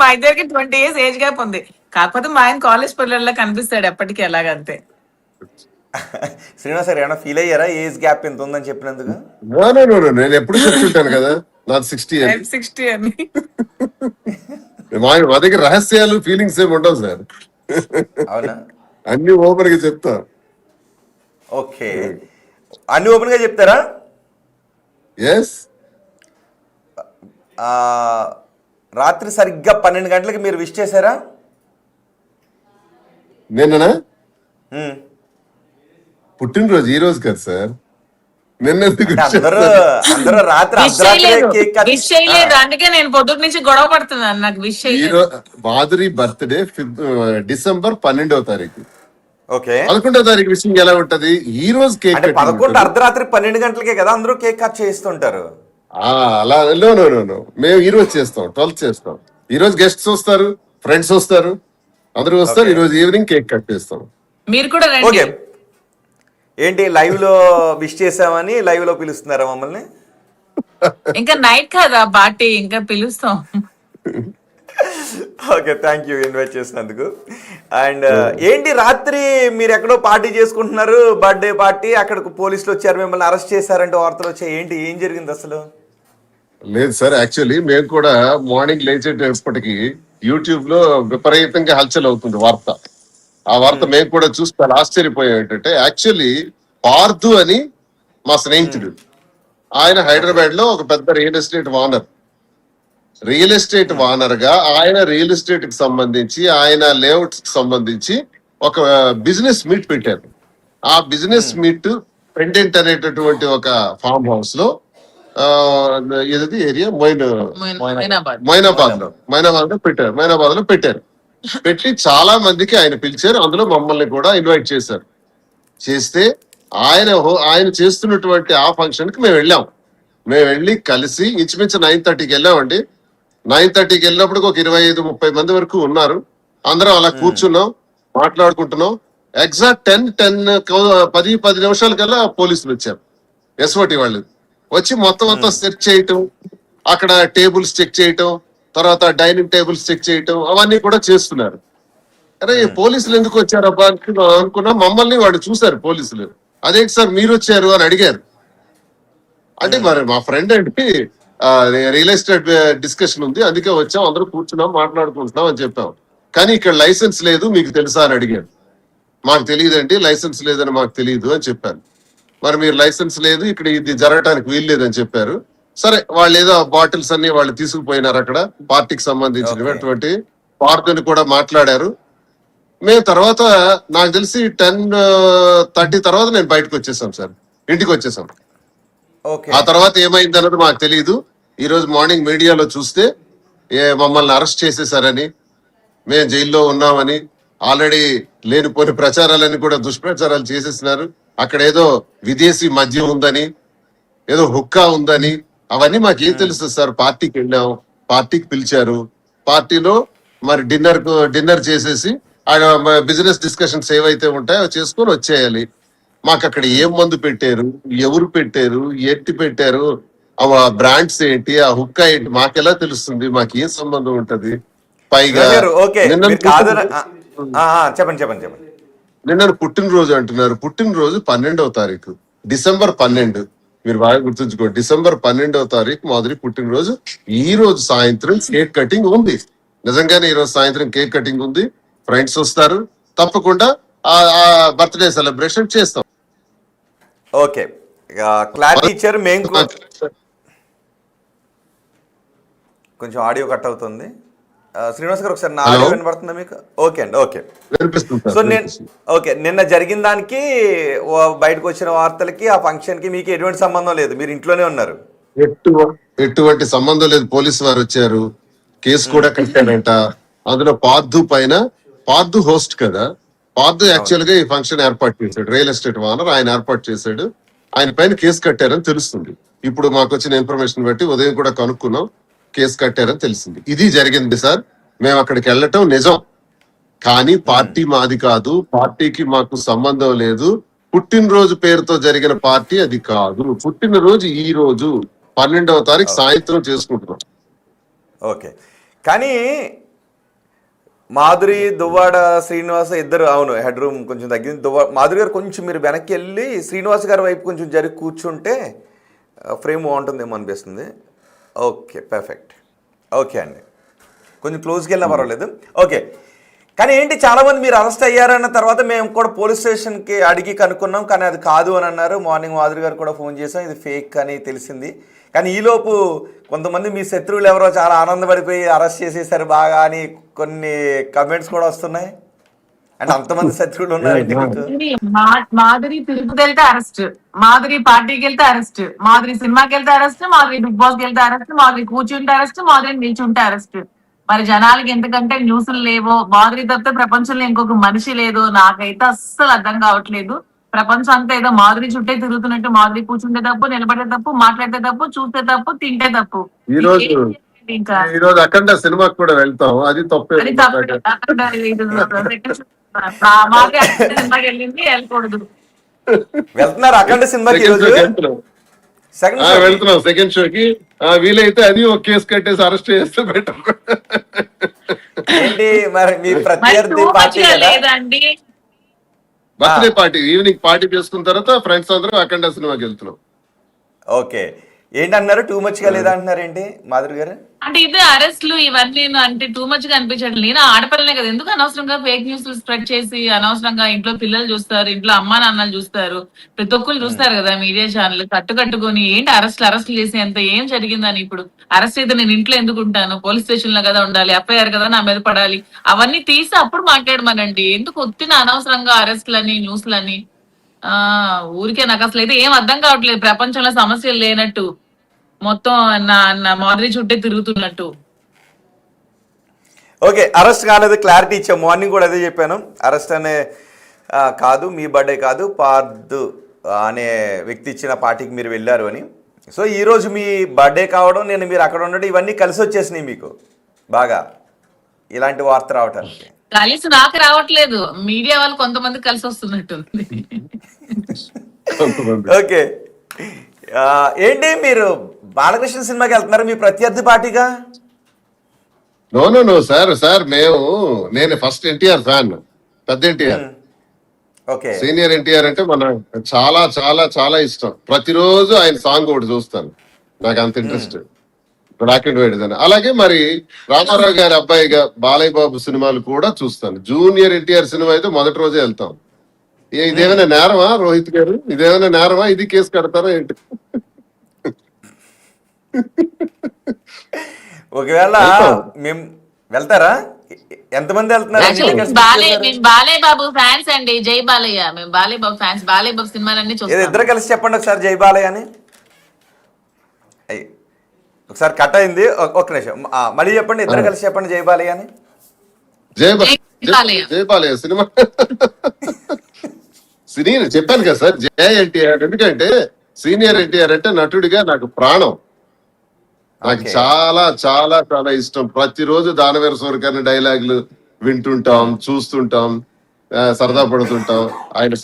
మా ఇద్దరికి 20 years age gap ఉంది. కాకపోతే మా ఆయన కాలేజ్ పిల్లల్లో కనిపిస్తాడు ఎప్పటికీ ఎలాగంతే. శ్రీనివాస్ గారు ఏమైనా ఫీల్ అయ్యారా ఏజ్ గ్యాప్ ఎంత ఉందని చెప్పినందుకు? నేను ఎప్పుడు చెప్తుంటాను కదా నాకు 60 అని. 60 అని. మా దగ్గర రహస్యాలు ఫీలింగ్స్ ఏమి ఉండవు సార్. అవునా? అన్ని ఓపెన్ గా చెప్తా. ఓకే, అన్ని ఓపెన్ గా చెప్తారా? ఎస్. రాత్రి సరిగ్గా 12 గంటలకి మీరు విష్ చేశారా? నిన్ననా? పుట్టినరోజు ఈ రోజు కదా సార్. నిన్న అందరూ రాత్రి విష్ చేయలేదు, అందుకే నేను పొద్దుటి నుంచి గొడవ పడుతున్నాను. నాకు విష్ మాధురి బర్త్డే December 12వ తారీఖు. ఓకే, 11వ తారీఖు విషయం ఎలా ఉంటది? ఈ రోజు కేక్ 11 అర్ధరాత్రి 12 గంటలకే కదా అందరూ కేక్ కట్ చేస్తుంటారు. అలా నో మేము ఈ రోజు చేస్తాం, 12th చేస్తాం. ఈ రోజు గెస్ట్స్ వస్తారు, ఫ్రెండ్స్ వస్తారు, అందరూ వస్తారు. ఈ రోజు ఈవినింగ్ కేక్ కట్ చేస్తాం. మీరు కూడా ఓకే, ఏంటి లైవ్ లో విష్ చేసామని లైవ్ లో పిలుస్తున్నారా మమ్మల్ని? ఇంకా నైట్ కదా పార్టీ, ఇంకా పిలుస్తాం. ఓకే, థ్యాంక్ యూ ఇన్వైట్ చేసినందుకు. అండ్ ఏంటి రాత్రి మీరు ఎక్కడో పార్టీ చేసుకుంటున్నారు, బర్త్డే పార్టీ, అక్కడికి పోలీసులు వచ్చారు, మిమ్మల్ని అరెస్ట్ చేశారంటే వార్తలు వచ్చాయి. ఏంటి, ఏం జరిగింది అసలు? లేదు సార్, యాక్చువల్లీ మేము కూడా మార్నింగ్ లేచేటప్పటికి యూట్యూబ్ లో విపరీతంగా హల్చల్ అవుతుంది వార్త. ఆ వార్త మేము కూడా చూస్తే ఆశ్చర్యపోయాం. ఏంటంటే యాక్చువల్లీ పార్థు అని మా స్నేహితుడు, ఆయన హైదరాబాద్ లో ఒక పెద్ద రియల్ ఎస్టేట్ వానర్ గా ఆయన రియల్ ఎస్టేట్ కి సంబంధించి, ఆయన లేఅవుట్స్ కి సంబంధించి ఒక బిజినెస్ మీట్ పెట్టారు. ఆ బిజినెస్ మీట్ పెండెంట్ అనేటటువంటి ఒక ఫామ్ హౌస్ లో ఏది ఏరియా మైనాబాద్ లో పెట్టారు. పెట్టి చాలా మందికి ఆయన పిలిచారు. అందులో మమ్మల్ని కూడా ఇన్వైట్ చేశారు. చేస్తే ఆయన చేస్తున్నటువంటి ఆ ఫంక్షన్ కి మేము వెళ్ళి కలిసి ఇంచుమించు 9:30కి వెళ్ళామండి. 9:30కి వెళ్ళినప్పుడు ఒక 25-30 మంది వరకు ఉన్నారు. అందరం అలా కూర్చున్నాం, మాట్లాడుకుంటున్నాం. ఎగ్జాక్ట్ 10 నిమిషాలకల్లా పోలీసులు వచ్చారు, ఎస్ఓటి వాళ్ళు వచ్చి మొత్తం సెర్చ్ చేయటం, అక్కడ టేబుల్స్ చెక్ చేయటం, తర్వాత డైనింగ్ టేబుల్స్ చెక్ చేయటం, అవన్నీ కూడా చేస్తున్నారు. అరే పోలీసులు ఎందుకు వచ్చారబ్బా అనుకున్నా. మమ్మల్ని వాడు చూశారు పోలీసులు. అదేంటి సార్ మీరు వచ్చారు అని అడిగారు. అంటే మరి మా ఫ్రెండ్ అంటే రియల్ ఎస్టేట్ డిస్కషన్ ఉంది, అందుకే వచ్చాం, అందరూ కూర్చున్నాం, మాట్లాడుకుంటున్నాం అని చెప్పాం. కానీ ఇక్కడ లైసెన్స్ లేదు, మీకు తెలుసా అని అడిగారు. మాకు తెలియదండి, లైసెన్స్ లేదని మాకు తెలియదు అని చెప్పాను. మరి మీరు లైసెన్స్ లేదు, ఇక్కడ ఇది జరగటానికి వీలు లేదని చెప్పారు. సరే, వాళ్ళు ఏదో బాటిల్స్ అన్ని వాళ్ళు తీసుకుపోయినారు అక్కడ పార్టీకి సంబంధించినటువంటి. పార్థుని కూడా మాట్లాడారు. మేము తర్వాత నాకు తెలిసి 10:30 తర్వాత నేను బయటకు వచ్చేసాం సార్, ఇంటికి వచ్చేసాం. ఆ తర్వాత ఏమైంది అన్నది మాకు తెలియదు. ఈ రోజు మార్నింగ్ మీడియాలో చూస్తే మమ్మల్ని అరెస్ట్ చేసేసారని, మేము జైల్లో ఉన్నామని, ఆల్రెడీ లేనిపోని ప్రచారాలని కూడా దుష్ప్రచారాలు చేసేసినారు. అక్కడ ఏదో విదేశీ మద్యం ఉందని, ఏదో హుక్కా ఉందని, అవన్నీ మాకేం తెలుసు సార్. పార్టీకి వెళ్ళాం, పార్టీకి పిలిచారు, పార్టీలో మరి డిన్నర్ చేసేసి బిజినెస్ డిస్కషన్స్ ఏవైతే ఉంటాయో చేసుకొని వచ్చేయాలి. మాకు అక్కడ ఏం మందు పెట్టారు, ఎవరు పెట్టారు, ఎట్టి పెట్టారు, ఆ బ్రాండ్స్ ఏంటి, ఆ హుక్కా ఏంటి మాకెలా తెలుస్తుంది? మాకు ఏం సంబంధం ఉంటది? పైగా నిన్న పుట్టినరోజు అంటున్నారు. పుట్టినరోజు 12వ తారీఖు, December 12. మీరు బాగా గుర్తుంచుకోండి, December 12వ తారీఖు మాధురి పుట్టినరోజు. ఈ రోజు సాయంత్రం కేక్ కటింగ్ ఉంది. నిజంగానే ఈ రోజు సాయంత్రం కేక్ కటింగ్ ఉంది. ఫ్రెండ్స్ వస్తారు, తప్పకుండా ఆ బర్త్డే సెలబ్రేషన్ చేస్తాం. ఓకే, క్లారిటీ ఇచ్చారు. మేము కొంచెం ఆడియో కట్ అవుతుంది. శ్రీనివాస్ గారు ఒకసారి నా ఆడియో వినబడుతుందా మీకు? ఓకే అండి, ఓకే. సో నిన్న జరిగిన దానికి, బయటకు వచ్చిన వార్తలకి, ఆ ఫంక్షన్ కి మీకు ఎటువంటి సంబంధం లేదు, మీరు ఇంట్లోనే ఉన్నారు? ఎటువంటి సంబంధం లేదు. పోలీసు వారు వచ్చారు, కేసు కూడా కట్టారంట. అందులో పార్థు పైన, పార్థు హోస్ట్ కదా, పార్థు యాక్చువల్ గా ఈ ఫంక్షన్ ఏర్పాటు చేశాడు, రియల్ ఎస్టేట్ ఓనర్ ఆయన ఏర్పాటు చేశాడు. ఆయన పైన కేసు కట్టారని తెలుస్తుంది. ఇప్పుడు మాకు వచ్చిన ఇన్ఫర్మేషన్ బట్టి ఉదయం కూడా కనుక్కున్నాం, కేసు కట్టారని తెలిసింది. ఇది జరిగింది సార్. మేము అక్కడికి వెళ్ళటం నిజం, కానీ పార్టీ మాది కాదు, పార్టీకి మాకు సంబంధం లేదు. పుట్టినరోజు పేరుతో జరిగిన పార్టీ అది కాదు. పుట్టినరోజు ఈ రోజు 12వ తారీఖు సాయంత్రం చేసుకుంటున్నాం. ఓకే, కానీ మాధురి దువ్వాడ శ్రీనివాస ఇద్దరు అవును హెడ్ రూమ్ కొంచెం తగ్గింది. మాధురి గారు కొంచెం మీరు వెనక్కి వెళ్ళి శ్రీనివాస్ గారి వైపు కొంచెం జరిగి కూర్చుంటే ఫ్రేమ్ బాగుంటుందేమో అనిపిస్తుంది. Okay perfect. ఓకే అండి, కొంచెం క్లోజ్కి వెళ్ళినా పర్వాలేదు. ఓకే, కానీ ఏంటి చాలామంది మీరు అరెస్ట్ అయ్యారన్న తర్వాత మేము కూడా పోలీస్ స్టేషన్కి అడిగి కనుక్కున్నాం, కానీ అది కాదు అని అన్నారు. మార్నింగ్ మాధురి గారు కూడా ఫోన్ చేసాం, ఇది ఫేక్ అని తెలిసింది. కానీ ఈలోపు కొంతమంది మీ శత్రువులు ఎవరో చాలా ఆనందపడిపోయి అరెస్ట్ చేసేసారు బాగా అని కొన్ని కమెంట్స్ కూడా వస్తున్నాయి. అంటే అంతమంది శత్రువులు ఉన్నారండి మీకు? మాధురి తిరుపతి వెళ్తే అరెస్ట్, మాధురి పార్టీకి వెళ్తే అరెస్ట్, మాధురి సినిమాకి వెళ్తే అరెస్ట్, మాధురి బిగ్ బాస్ కి వెళ్తే అరెస్ట్, మాధురి కూర్చుంటే అరెస్ట్, మాధురి నిల్చుంటే అరెస్ట్. మరి జనాలకి ఎందుకంటే న్యూస్లు లేవో, మాధురి తప్పితే ప్రపంచంలో ఇంకొక మనిషి లేదు. నాకైతే అస్సలు అర్థం కావట్లేదు. ప్రపంచం అంతా ఏదో మాధురి చుట్టే తిరుగుతున్నట్టు. మాధురి కూర్చుంటే తప్పు, నిలబడే తప్పు, మాట్లాడితే తప్పు, చూస్తే తప్పు, తింటే తప్పు. ఇంకా ఈ రోజు అఖండ సినిమాకి కూడా వెళ్తాం, అది తప్పే. అది సినిమాకి వెళ్ళింది, వెళ్ళకూడదు. వెళ్తున్నారు అఖండ సినిమాకి వెళ్తున్నాం సెకండ్ షోకి. వీలైతే అది ఒక కేసు కట్టేసి అరెస్ట్ చేస్తే బెటర్. ఏంటి మరి మీ ప్రత్యర్థి పార్టీ లేదండి, బర్త్డే పార్టీ ఈవినింగ్ పార్టీ చేసుకున్న తర్వాత ఫ్రెండ్స్ అందరూ అఖండ సినిమాకి వెళ్తున్నాం. ఓకే, ఏంటన్నారు టూ మచ్ గా లేదా అంటున్నారు ఏంటి మాధురి గారు? అంటే ఇదే అరెస్ట్లు ఇవన్నీ అంటే టూ మచ్ గా అనిపించట్లేదు. నేను ఆడపిల్లనే కదా, ఎందుకు అనవసరంగా ఫేక్ న్యూస్ స్ప్రెడ్ చేసి అనవసరంగా ఇంట్లో పిల్లలు చూస్తారు, ఇంట్లో అమ్మా నాన్నలు చూస్తారు, ప్రతి ఒక్కరు చూస్తారు కదా మీడియా ఛానల్. కట్టుకొని ఏంటి అరెస్ట్లు చేసి ఎంత ఏం జరిగిందని. ఇప్పుడు అరెస్ట్ అయితే నేను ఇంట్లో ఎందుకు ఉంటాను? పోలీస్ స్టేషన్ లో కదా ఉండాలి, ఎఫ్ఐఆర్ కదా నా మీద పడాలి. అవన్నీ తీసి అప్పుడు మాట్లాడమనండి. ఎందుకు ఒత్తిన అనవసరంగా అరెస్ట్లని న్యూస్లని. ఊరికే నాకు అసలు అయితే ఏం అర్థం కావట్లేదు. ప్రపంచంలో సమస్యలు లేనట్టు, మొత్తం నా మాదిరి చుట్టే తిరుగుతున్నట్టు. ఓకే, అరెస్ట్ కాలేదు, క్లారిటీ ఇచ్చాం. మార్నింగ్ కూడా అదే చెప్పాను, అరెస్ట్ అనే కాదు, మీ బర్త్డే కాదు, పార్దు అనే వ్యక్తి ఇచ్చిన పార్టీకి మీరు వెళ్ళారు అని. సో ఈరోజు మీ బర్త్డే కావడం, నేను మీరు అక్కడ ఉండడం, ఇవన్నీ కలిసి వచ్చేసినాయి మీకు బాగా ఇలాంటి వార్త రావటానికి. కలిసి నాకు రావట్లేదు, మీడియా వాళ్ళు కొంతమంది కలిసి వస్తున్నట్టుంది. ఓకే, ఏంటి మీరు బాలకృష్ణ సినిమాకి వెళ్తున్నారు మీ ప్రత్యర్థి పార్టీగా? నో సార్ నేను ఫస్ట్ ఎన్టీఆర్ ఫ్యాన్, పెద్ద ఎన్టీఆర్. ఓకే, సీనియర్ ఎన్టీఆర్ అంటే మన చాలా చాలా చాలా ఇష్టం. ప్రతిరోజు ఆయన సాంగ్ ఒకటి చూస్తాను, నాకు అంత ఇంట్రెస్ట్ బ్లాక్ అండ్ వైట్ అని. అలాగే మరి రామారావు గారి అబ్బాయిగా బాలయ్య బాబు సినిమాలు కూడా చూస్తాను. జూనియర్ ఎన్టీఆర్ సినిమా అయితే మొదటి రోజే వెళ్తాం. ఇదేమైనా నేరమా రోహిత్ గారు? ఇదేమైనా నేరమా? ఇది కేసు కడతారా ఏంటి? ఒకవేళ మేము వెళ్తారా? ఎంతమంది వెళ్తున్నారు? బాలయ్య బాబు ఫ్యాన్స్ అండి, జై బాలయ్య. మేము బాలయ్య బాబు ఫ్యాన్స్, బాలయ్య బాబు సినిమాలన్నీ చూస్తాం. ఇద్దరు కలిసి చెప్పండి ఒకసారి జై బాలయ్య అని. ఒకసారి కట్ అయింది, ఒక్క నిమిషం మళ్ళీ చెప్పండి. ఇద్దరు కలిసి చెప్పండి జై బాలయ్య అని. జై బాలయ్య సినిమా సీనియర్ చెప్పాను కదా సార్, జై ఎన్టీఆర్. ఎందుకంటే సీనియర్ ఎన్టీఆర్ అంటే నటుడిగా నాకు ప్రాణం. నాకు చాలా చాలా చాలా ఇష్టం. ప్రతిరోజు దానవీర సూరకర్ణ డైలాగులు వింటుంటాం, చూస్తుంటాం, సరదా పడుతుంటాం. ఆయన